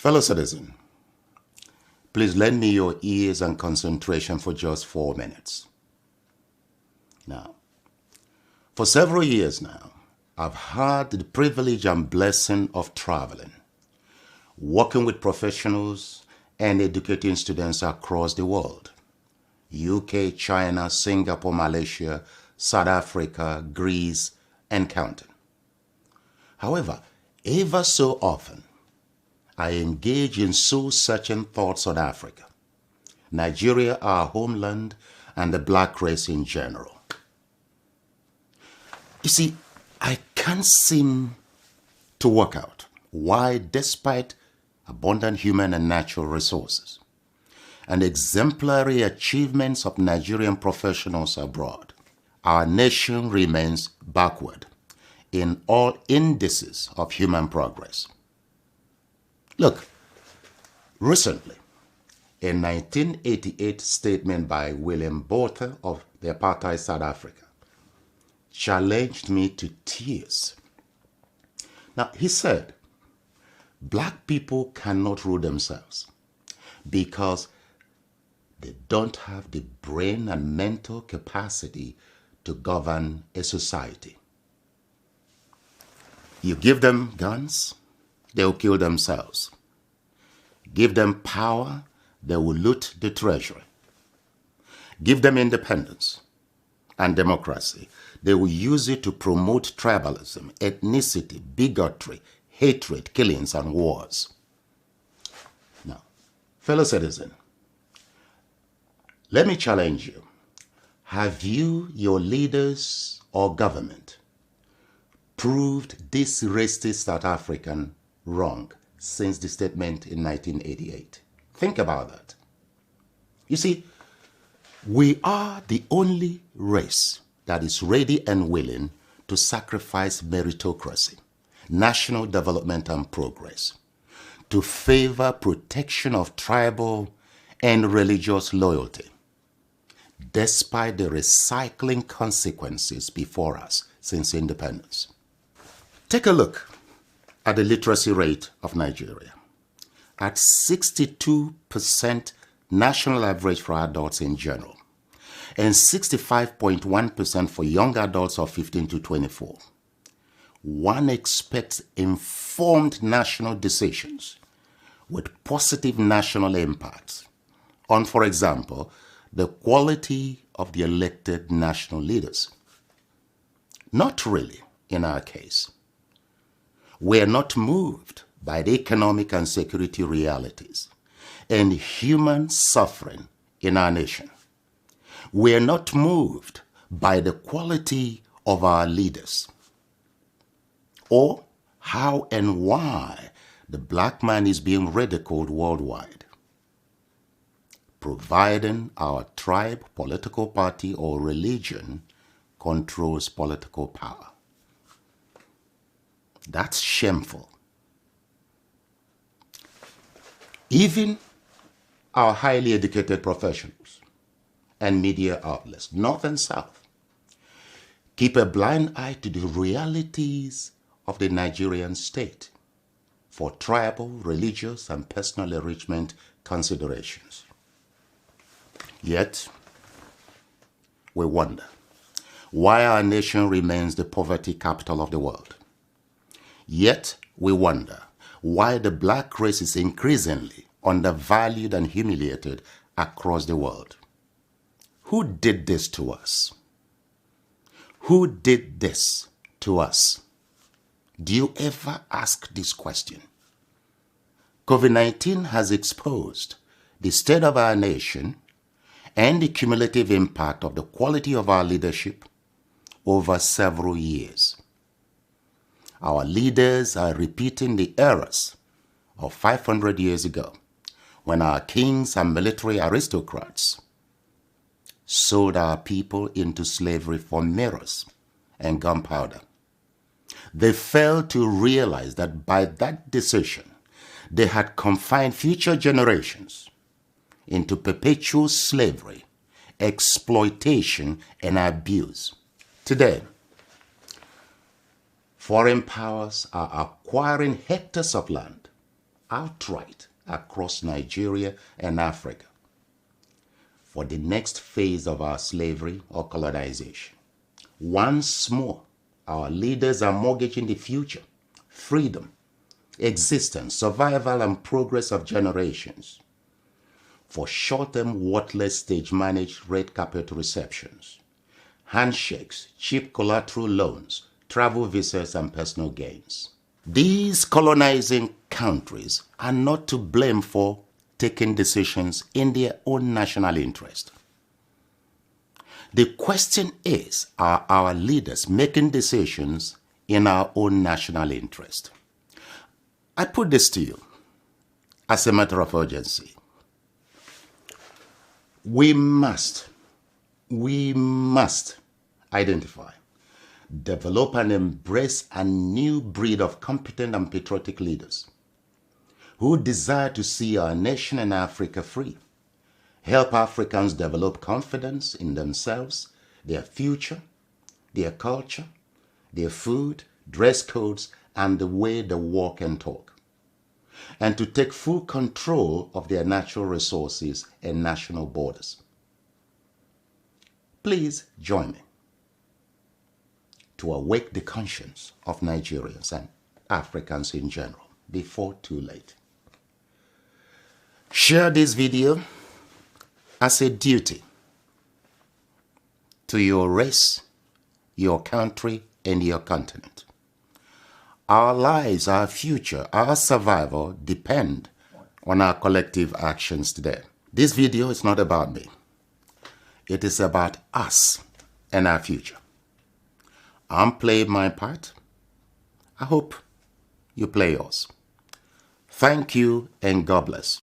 Fellow citizen, please lend me your ears and concentration for just 4 minutes. Now, for several years now, I've had the privilege and blessing of traveling, working with professionals and educating students across the world. UK, China, Singapore, Malaysia, South Africa, Greece, and counting. However, ever so often, I engage in soul-searching thoughts on Africa, Nigeria, our homeland, and the black race in general. You see, I can't seem to work out why, despite abundant human and natural resources and exemplary achievements of Nigerian professionals abroad, our nation remains backward in all indices of human progress. Look, recently, a 1988 statement by William Botha of the apartheid South Africa challenged me to tears. Now, he said, black people cannot rule themselves because they don't have the brain and mental capacity to govern a society. You give them guns, they'll kill themselves. Give them power, they will loot the treasury. Give them independence and democracy, they will use it to promote tribalism, ethnicity, bigotry, hatred, killings, and wars. Now, fellow citizen, let me challenge you. Have you, your leaders or government, proved this racist South African wrong since the statement in 1988? Think about that. You see, we are the only race that is ready and willing to sacrifice meritocracy, national development and progress, to favor protection of tribal and religious loyalty, despite the recycling consequences before us since independence. Take a look at the literacy rate of Nigeria. At 62% national average for adults in general, and 65.1% for young adults of 15 to 24. One expects informed national decisions with positive national impacts on, for example, the quality of the elected national leaders. Not really in our case. We are not moved by the economic and security realities and human suffering in our nation. We are not moved by the quality of our leaders or how and why the black man is being ridiculed worldwide. Providing our tribe, political party, or religion controls political power. That's shameful. Even our highly educated professionals and media outlets, North and South, keep a blind eye to the realities of the Nigerian state for tribal, religious, and personal enrichment considerations. Yet, we wonder why our nation remains the poverty capital of the world. Yet, we wonder why the black race is increasingly undervalued and humiliated across the world. Who did this to us? Who did this to us? Do you ever ask this question? COVID-19 has exposed the state of our nation and the cumulative impact of the quality of our leadership over several years. Our leaders are repeating the errors of 500 years ago when our kings and military aristocrats sold our people into slavery for mirrors and gunpowder. They failed to realize that by that decision, they had confined future generations into perpetual slavery, exploitation, and abuse. Today, foreign powers are acquiring hectares of land outright across Nigeria and Africa for the next phase of our slavery or colonization. Once more, our leaders are mortgaging the future, freedom, existence, survival, and progress of generations for short-term, worthless, stage-managed red carpet receptions, handshakes, cheap collateral loans, travel visas, and personal gains. These colonizing countries are not to blame for taking decisions in their own national interest. The question is, are our leaders making decisions in our own national interest? I put this to you as a matter of urgency. We must identify, develop, and embrace a new breed of competent and patriotic leaders who desire to see our nation and Africa free, help Africans develop confidence in themselves, their future, their culture, their food, dress codes, and the way they walk and talk, and to take full control of their natural resources and national borders. Please join me to awake the conscience of Nigerians and Africans in general before too late. Share this video as a duty to your race, your country, and your continent. Our lives, our future, our survival depend on our collective actions today. This video is not about me. It is about us and our future. I'm playing my part. I hope you play yours. Thank you and God bless.